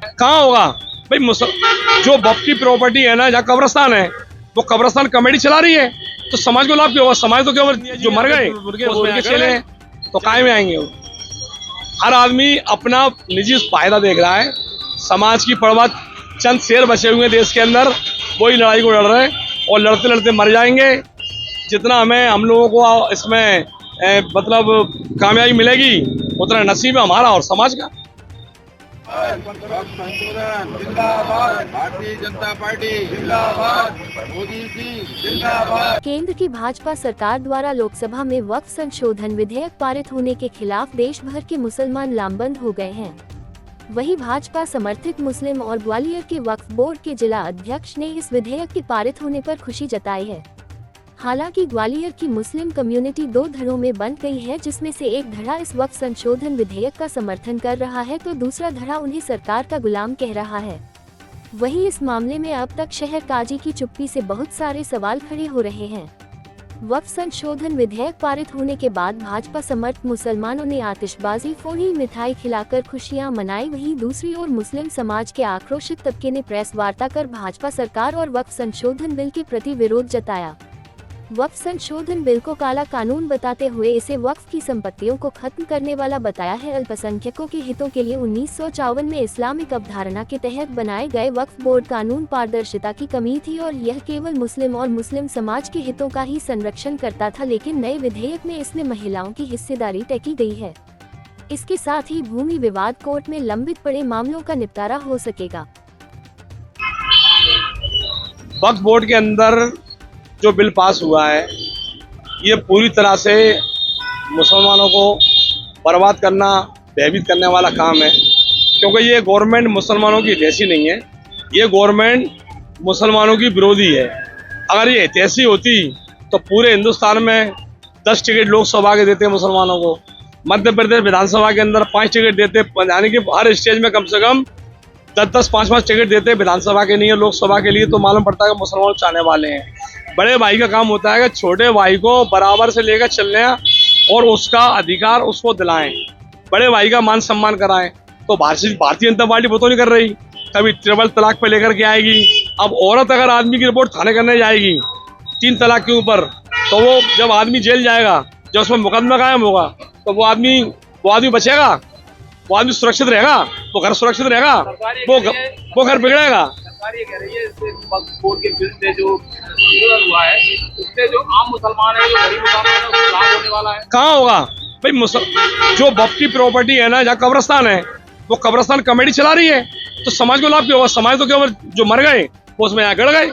कहाँ होगा भाई? जो वक्फ की प्रॉपर्टी है ना, जहाँ कब्रिस्तान है, वो कब्रिस्तान कमेटी चला रही है, तो समाज को लाभ क्यों होगा? समाज तो केवल जो मर गए उसके चेले हैं, तो काय में आएंगे वो? हर आदमी अपना निजी फायदा देख रहा है। समाज की परवाह, चंद शेर बचे हुए देश के अंदर, वही लड़ाई को लड़ रहे हैं और लड़ते लड़ते मर जाएंगे। जितना हम लोगों को इसमें मतलब कामयाबी मिलेगी, उतना नसीब है हमारा और समाज का। संशोधन जिंदाबाद, भारतीय जनता पार्टी जिंदाबाद, मोदी जी जिंदाबाद। केंद्र की भाजपा सरकार द्वारा लोकसभा में वक्फ संशोधन विधेयक पारित होने के खिलाफ देश भर के मुसलमान लामबंद हो गए हैं। वहीं भाजपा समर्थित मुस्लिम और ग्वालियर के वक्फ बोर्ड के जिला अध्यक्ष ने इस विधेयक के पारित होने पर खुशी जताई है। हालांकि ग्वालियर की मुस्लिम कम्युनिटी दो धड़ों में बंट गई है, जिसमें से एक धड़ा इस वक्त संशोधन विधेयक का समर्थन कर रहा है तो दूसरा धड़ा उन्हें सरकार का गुलाम कह रहा है। वहीं इस मामले में अब तक शहर काजी की चुप्पी से बहुत सारे सवाल खड़े हो रहे हैं। वक्फ संशोधन विधेयक पारित होने के बाद भाजपा समर्थ मुसलमानों ने आतिशबाजी फोड़ी, मिठाई खिलाकर खुशियां मनाई। वहीं दूसरी ओर मुस्लिम समाज के आक्रोशित तबके ने प्रेस वार्ता कर भाजपा सरकार और वक्फ संशोधन बिल के प्रति विरोध जताया। वक्फ संशोधन बिल को काला कानून बताते हुए इसे वक्फ की संपत्तियों को खत्म करने वाला बताया है। अल्पसंख्यकों के हितों के लिए 1954 में इस्लामिक अवधारणा के तहत बनाए गए वक्फ बोर्ड कानून पारदर्शिता की कमी थी और यह केवल मुस्लिम और मुस्लिम समाज के हितों का ही संरक्षण करता था, लेकिन नए विधेयक में इसमें महिलाओं की हिस्सेदारी तय की गई है। इसके साथ ही भूमि विवाद कोर्ट में लंबित पड़े मामलों का निपटारा हो सकेगा। वक्फ बोर्ड के अंदर जो बिल पास हुआ है, ये पूरी तरह से मुसलमानों को बर्बाद करना, भयभीत करने वाला काम है, क्योंकि ये गवर्नमेंट मुसलमानों की हितैषी नहीं है, ये गवर्नमेंट मुसलमानों की विरोधी है। अगर ये हितैषी होती तो पूरे हिंदुस्तान में 10 टिकट लोकसभा के देते मुसलमानों को, मध्य प्रदेश विधानसभा के अंदर 5 टिकट देते, यानी कि हर स्टेज में कम से कम 10-10, 5-5 टिकट देते विधानसभा के लिए, लोकसभा के लिए। तो मालूम पड़ता है कि मुसलमान चाहने वाले हैं। बड़े भाई का काम होता है कि छोटे भाई को बराबर से लेकर चलने और उसका अधिकार उसको दिलाएं, बड़े भाई का मान सम्मान कराएं। तो भारतीय जनता पार्टी वो तो नहीं कर रही। कभी ट्रिपल तलाक पे लेकर के आएगी। अब औरत अगर आदमी की रिपोर्ट थाने करने जाएगी 3 तलाक के ऊपर, तो वो जब आदमी जेल जाएगा, जब उसमें मुकदमा कायम होगा, तो वो आदमी बचेगा? वो आदमी सुरक्षित रहेगा? वो घर सुरक्षित रहेगा? वो घर बिगड़ेगा। सरकार ये कह रही है इससे वक्फ बोर्ड के बिल से जो संशोधन हुआ है, उससे जो आम मुसलमान है, जो गरीब मुसलमान है, उसको लाभ होने वाला है। कहाँ होगा भाई? जो वक्फ की प्रॉपर्टी है ना, जहाँ कब्रिस्तान है, वो कब्रिस्तान कमेटी चला रही है, तो समाज को लाभ क्यों होगा? समाज तो केवल जो मर गए वो उसमें यहाँ गड़ गए।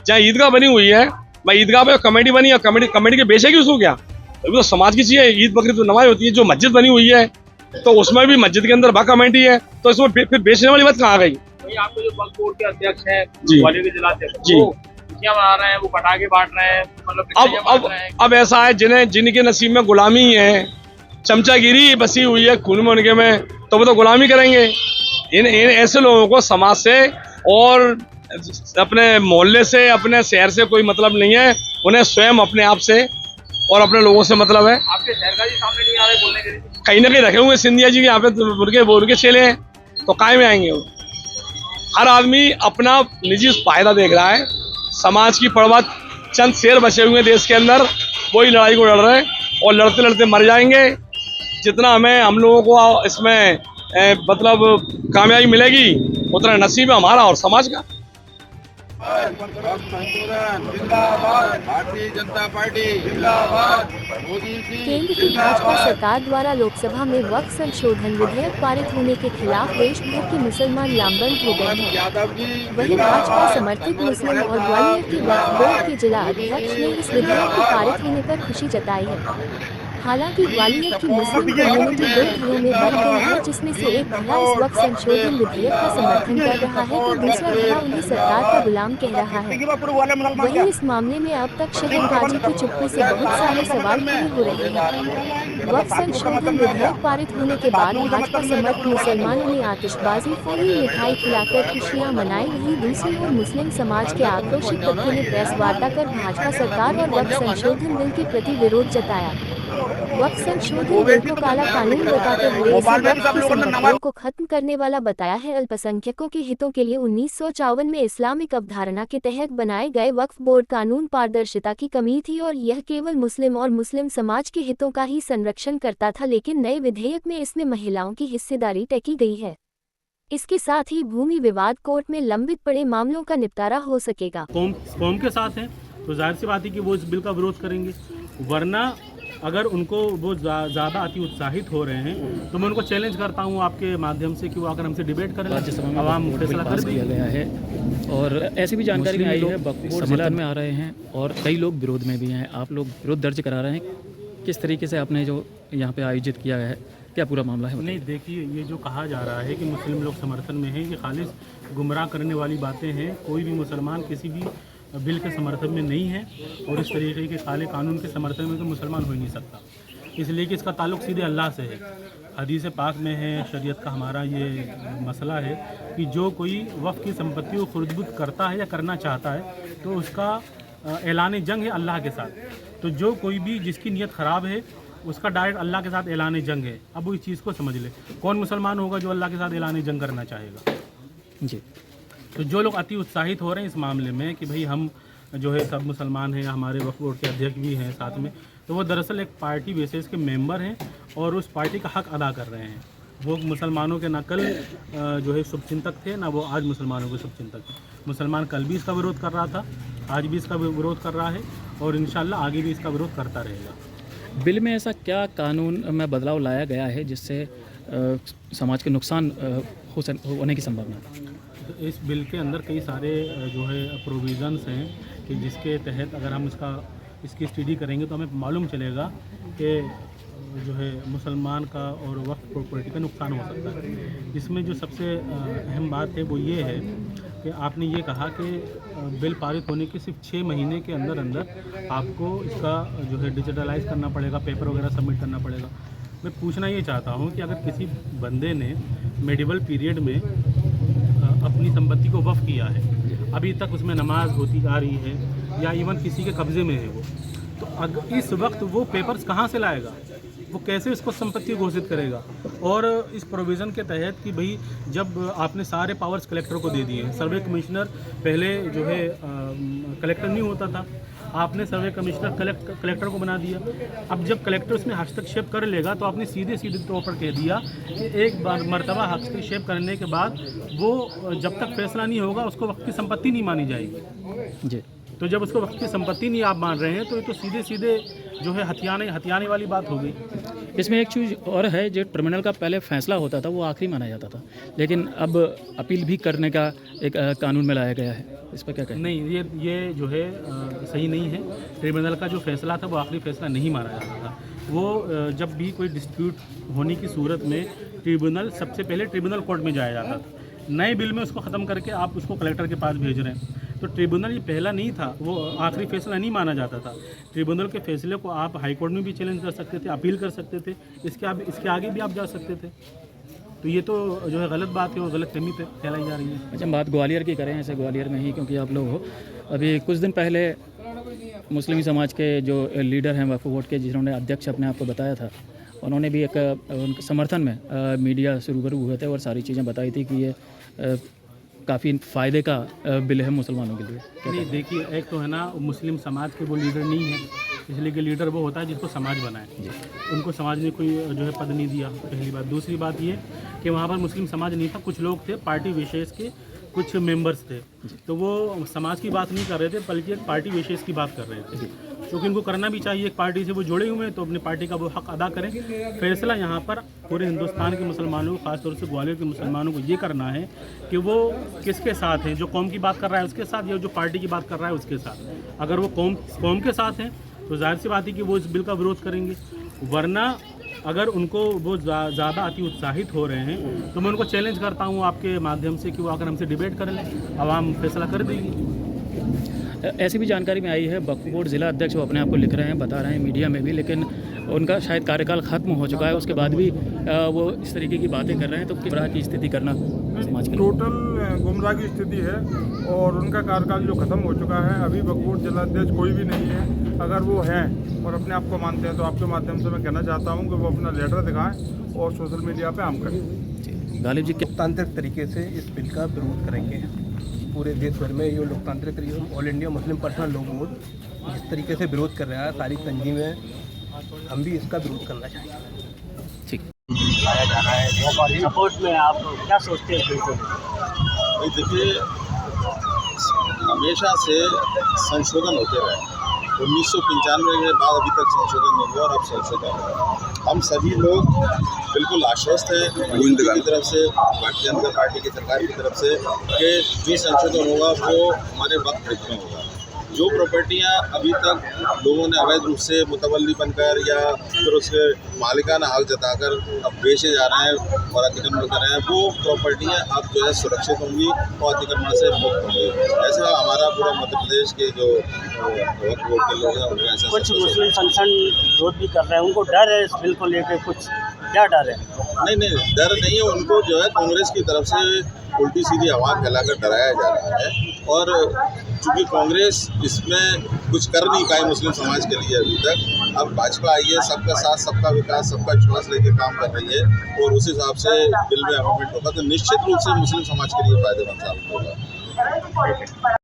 जहाँ ईदगाह बनी हुई है, भाई ईदगाह पे कमेटी बनी है, कमेटी के बेचेगी उसको क्या? अभी तो समाज की चीज है, ईद बकरीद तो नमाज होती है। जो मस्जिद बनी हुई है, तो उसमें भी मस्जिद के अंदर कमेटी है, तो इसमें फिर बेचने वाली बात कहाँ आ गई? आपके जो वक्फ बोर्ड के अध्यक्ष हैं, जी, ग्वालियर के जिला अध्यक्ष, जी, वो खुशियां मना रहे हैं, वो पटाखे बांट रहे हैं, मतलब अब ऐसा है, जिनके नसीब में गुलामी है, चमचागिरी बसी हुई है खून में उनके में, तो वो तो गुलामी करेंगे। इन ऐसे लोगों को समाज से और अपने मोहल्ले से, अपने शहर से कोई मतलब नहीं है। उन्हें स्वयं अपने आप से और अपने लोगों से मतलब है। आपके शहर का जी सामने नहीं आ रहे बोलने के लिए? कहीं ना कहीं रखे हुए सिंधिया जी के यहाँ पे उनके चेले हैं, तो काय में आएंगे वो? हर आदमी अपना निजी फायदा देख रहा है। समाज की परवाह, चंद शेर बचे हुए देश के अंदर, वही लड़ाई को लड़ रहे हैं और लड़ते लड़ते मर जाएंगे। जितना हम लोगों को इसमें मतलब कामयाबी मिलेगी, उतना नसीब है हमारा और समाज का। संशोधन जिंदाबाद, भारतीय जनता पार्टी जिंदाबाद, मोदी जी। केंद्र की भाजपा सरकार द्वारा लोकसभा में वक्फ संशोधन विधेयक पारित होने के खिलाफ देश भर के मुसलमान लामबंद हो गए हैं। वहीं भाजपा समर्थित मुस्लिम और ग्वालियर के वक्फ बोर्ड के जिला अध्यक्ष ने इस विधेयक के पारित होने पर खुशी जताई है। हालांकि ग्वालियर की मुस्लिम कम्युनिटी दो धड़ों में बंट गई है, जिसमें से एक धड़ा इस वक्त संशोधन विधेयक का समर्थन कर रहा है तो दूसरा धड़ा उन्हें सरकार का गुलाम कह रहा है। वहीं इस मामले में अब तक शहर काजी की चुप्पी से बहुत सारे सवाल खड़े हो रहे हैं। वक्फ संशोधन विधेयक पारित होने के बाद भाजपा समर्थ मुसलमानों ने आतिशबाजी फोड़ी, मिठाई खिलाकर खुशियां मनाई। वहीं दूसरी ओर मुस्लिम समाज के आक्रोशित तबके ने प्रेस वार्ता कर भाजपा सरकार और वक्फ संशोधन बिल के प्रति विरोध जताया। वक्फ संशोधन बिल को काला कानून बताते हुए इसे वक्फ की संपत्तियों को खत्म करने वाला बताया है। अल्पसंख्यकों के हितों के लिए 1954 में इस्लामिक अवधारणा के तहत बनाए गए वक्फ बोर्ड कानून पारदर्शिता की कमी थी और यह केवल मुस्लिम और मुस्लिम समाज के हितों का ही संरक्षण करता था, लेकिन नए विधेयक में इसमें महिलाओं की हिस्सेदारी तय की गई है। इसके साथ ही भूमि विवाद कोर्ट में लंबित पड़े मामलों का निपटारा हो सकेगा। कौम के साथ हैं तो जाहिर सी बात है कि वो इस बिल का विरोध करेंगे, वरना अगर उनको वो ज़्यादा अति उत्साहित हो रहे हैं तो मैं उनको चैलेंज करता हूँ आपके माध्यम से कि वो आकर हमसे डिबेट करें, आवाम फैसला कर दिया गया है। और ऐसी भी जानकारी आई है वक्फ बोर्ड समर्थन में आ रहे हैं और कई लोग विरोध में भी हैं। आप लोग विरोध दर्ज करा रहे हैं, किस तरीके से आपने जो यहाँ पे आयोजित किया है, क्या पूरा मामला है? नहीं, देखिए, ये जो कहा जा रहा है कि मुस्लिम लोग समर्थन में हैं, ये खालिश गुमराह करने वाली बातें हैं। कोई भी मुसलमान किसी भी बिल के समर्थन में नहीं है और इस तरीके के काले कानून के समर्थन में तो मुसलमान हो ही नहीं सकता, इसलिए कि इसका ताल्लुक़ सीधे अल्लाह से है। हदीस पाक में है, शरीयत का हमारा ये मसला है कि जो कोई वफ़ की संपत्ति को खुर्द-बुर्द करता है या करना चाहता है तो उसका ऐलान जंग है अल्लाह के साथ। तो जो कोई भी जिसकी नीयत ख़राब है उसका डायरेक्ट अल्लाह के साथ ऐलान जंग है। अब वो इस चीज़ को समझ ले, कौन मुसलमान होगा जो अल्लाह के साथ ऐलान जंग करना चाहेगा? जी। तो जो लोग अति उत्साहित हो रहे हैं इस मामले में कि भाई हम जो है सब मुसलमान हैं, हमारे वक्फ बोर्ड के अध्यक्ष भी हैं साथ में, तो वो दरअसल एक पार्टी बेसिस के मेंबर हैं और उस पार्टी का हक अदा कर रहे हैं। वो मुसलमानों के ना कल जो है शुभचिंतक थे, ना वो आज मुसलमानों के शुभचिंतक थे। मुसलमान कल भी इसका विरोध कर रहा था, आज भी इसका विरोध कर रहा है और इंशाल्लाह आगे भी इसका विरोध करता रहेगा। बिल में ऐसा क्या कानून में बदलाव लाया गया है जिससे समाज के नुकसान होने की संभावना है? इस बिल के अंदर कई सारे जो है प्रोविज़न्स हैं कि जिसके तहत अगर हम इसकी स्टडी करेंगे तो हमें मालूम चलेगा कि जो है मुसलमान का और वक्फ प्रॉपर्टी का नुकसान हो सकता है। इसमें जो सबसे अहम बात है वो ये है कि आपने ये कहा कि बिल पारित होने के सिर्फ 6 महीने के अंदर अंदर आपको इसका जो है डिजिटलाइज करना पड़ेगा, पेपर वगैरह सबमिट करना पड़ेगा। मैं पूछना ये चाहता हूँ कि अगर किसी बंदे ने मेडिवल पीरियड में अपनी संपत्ति को वफ़ किया है, अभी तक उसमें नमाज होती आ रही है या इवन किसी के कब्ज़े में है वो, तो अगर इस वक्त वो पेपर्स कहाँ से लाएगा? वो कैसे इसको संपत्ति घोषित करेगा? और इस प्रोविज़न के तहत कि भाई जब आपने सारे पावर्स कलेक्टर को दे दिए, सर्वे कमिश्नर पहले जो है कलेक्टर नहीं होता था, आपने सर्वे कमिश्नर कलेक्टर को बना दिया। अब जब कलेक्टर उसमें हस्तक्षेप कर लेगा तो आपने सीधे तौर पर कह दिया कि एक बार मर्तबा हस्तक्षेप करने के बाद वो जब तक फैसला नहीं होगा उसको वक्त की संपत्ति नहीं मानी जाएगी। जी। तो जब उसको वक्त की संपत्ति नहीं आप मान रहे हैं तो ये तो सीधे जो है हथियाने वाली बात हो गई। इसमें एक चीज़ और है, जो ट्रिब्यूनल का पहले फैसला होता था वो आखिरी माना जाता था, लेकिन अब अपील भी करने का एक कानून में लाया गया है, इस पर क्या कहें? नहीं, ये जो है सही नहीं है। ट्रिब्यूनल का जो फैसला था वो आखिरी फैसला नहीं माना जाता था। वो जब भी कोई डिस्प्यूट होने की सूरत में ट्रिब्यूनल सबसे पहले ट्रिब्यूनल कोर्ट में जाया जाता था। नए बिल में उसको ख़त्म करके आप उसको कलेक्टर के पास भेज रहे हैं, तो ट्रिब्यूनल ये पहला नहीं था, वो आखिरी फैसला नहीं माना जाता था। ट्रिब्यूनल के फैसले को आप हाई कोर्ट में भी चैलेंज कर सकते थे, अपील कर सकते थे, इसके आगे भी आप जा सकते थे। तो ये तो जो है गलत बात है और गलत फहमी फैलाई जा रही है। अच्छा, बात ग्वालियर की करें, ऐसे ग्वालियर में ही क्योंकि आप लोग हो, अभी कुछ दिन पहले मुस्लिम समाज के जो लीडर हैं वक्फ बोर्ड के, जिन्होंने अध्यक्ष अपने आप को बताया था, उन्होंने भी एक उनके समर्थन में मीडिया से रूबरू हुए थे और सारी चीज़ें बताई थी कि ये काफ़ी फ़ायदे का बिल है मुसलमानों के लिए। नहीं, देखिए, एक तो है ना, मुस्लिम समाज के वो लीडर नहीं है, इसलिए कि लीडर वो होता है जिसको समाज बनाए। उनको समाज ने कोई जो है पद नहीं दिया, पहली बात। दूसरी बात ये कि वहाँ पर मुस्लिम समाज नहीं था, कुछ लोग थे पार्टी विशेष के, कुछ मेंबर्स थे, तो वो समाज की बात नहीं कर रहे थे बल्कि एक पार्टी विशेष की बात कर रहे थे, क्योंकि इनको करना भी चाहिए। एक पार्टी से वो जुड़े हुए हैं तो अपनी पार्टी का वो हक अदा करें। फैसला यहाँ पर पूरे हिंदुस्तान के मुसलमानों को, खासतौर से ग्वालियर के मुसलमानों को ये करना है कि वो किसके साथ हैं, जो कौम की बात कर रहा है उसके साथ या जो पार्टी की बात कर रहा है उसके साथ। अगर वो कौम के साथ हैं तो जाहिर सी बात है कि वो इस बिल का विरोध करेंगे, वरना अगर उनको वो ज़्यादा अति उत्साहित हो रहे हैं तो मैं उनको चैलेंज करता हूँ आपके माध्यम से कि वो आकर हमसे डिबेट कर लें, आवाम फैसला कर देगी। ऐसी भी जानकारी में आई है वक्फ बोर्ड ज़िला अध्यक्ष वो अपने आप को लिख रहे हैं, बता रहे हैं मीडिया में भी, लेकिन उनका शायद कार्यकाल ख़त्म हो चुका है, उसके बाद भी वो इस तरीके की बातें कर रहे हैं, तो किस तरह की स्थिति करना समाज के लिए? टोटल गुमराह की स्थिति है और उनका कार्यकाल जो ख़त्म हो चुका है, अभी वक्फ बोर्ड जिलाध्यक्ष कोई भी नहीं है। अगर वो हैं और अपने आप को मानते हैं तो आपके माध्यम से मैं कहना चाहता हूँ कि वो अपना लेटर दिखाएं और सोशल मीडिया पे आम करें। गालिब जी क्या लोकतांत्रिक तरीके से इस बिल का विरोध करेंगे। पूरे देश भर में ये लोकतांत्रिक तरीके all India Muslim personal law board जिस तरीके से विरोध कर रहा है, सारी तंजीमें, हम भी इसका विरोध करना चाहेंगे। ठीक लाया जा रहा है सपोर्ट में आप क्या सोचते हैं? बिल्कुल देखिए, हमेशा से संशोधन होते रहे। 1995 के बाद अभी तक संशोधन नहीं हुआ और अब संशोधन हुआ। हम सभी लोग बिल्कुल आश्वस्त हैं यूपी की तरफ से, भारतीय जनता पार्टी की सरकार की तरफ से, कि जो संशोधन होगा वो हमारे वक्त हित में होगा। जो प्रॉपर्टियां अभी तक लोगों ने अवैध रूप से मुतवल्ली बनकर या फिर उसके मालिकाना हक जताकर अब बेचे जा रहे हैं और अतिक्रमण कर रहे हैं, वो प्रॉपर्टियां अब जो है सुरक्षित होंगी और अतिक्रमण से मुक्त होंगी। ऐसा हमारा पूरा मध्य प्रदेश के जो वक्फ बोर्ड के लोग हैं उनको ऐसा कुछ मुस्लिम संगठन विरोध भी कर रहे हैं, उनको डर है इस बिल को लेकर, कुछ क्या डर है? नहीं, डर नहीं है उनको। जो है कांग्रेस की तरफ से उल्टी सीधी आवाज़ फैलाकर डराया जा रहा है और चूँकि कांग्रेस इसमें कुछ कर नहीं पाई मुस्लिम समाज के लिए अभी तक, अब भाजपा आई है, सबका साथ, सबका विकास, सबका विश्वास लेकर काम कर रही है और उस हिसाब से बिल में अमेंडमेंट होगा तो निश्चित रूप से मुस्लिम समाज के लिए फायदेमंद साबित होगा।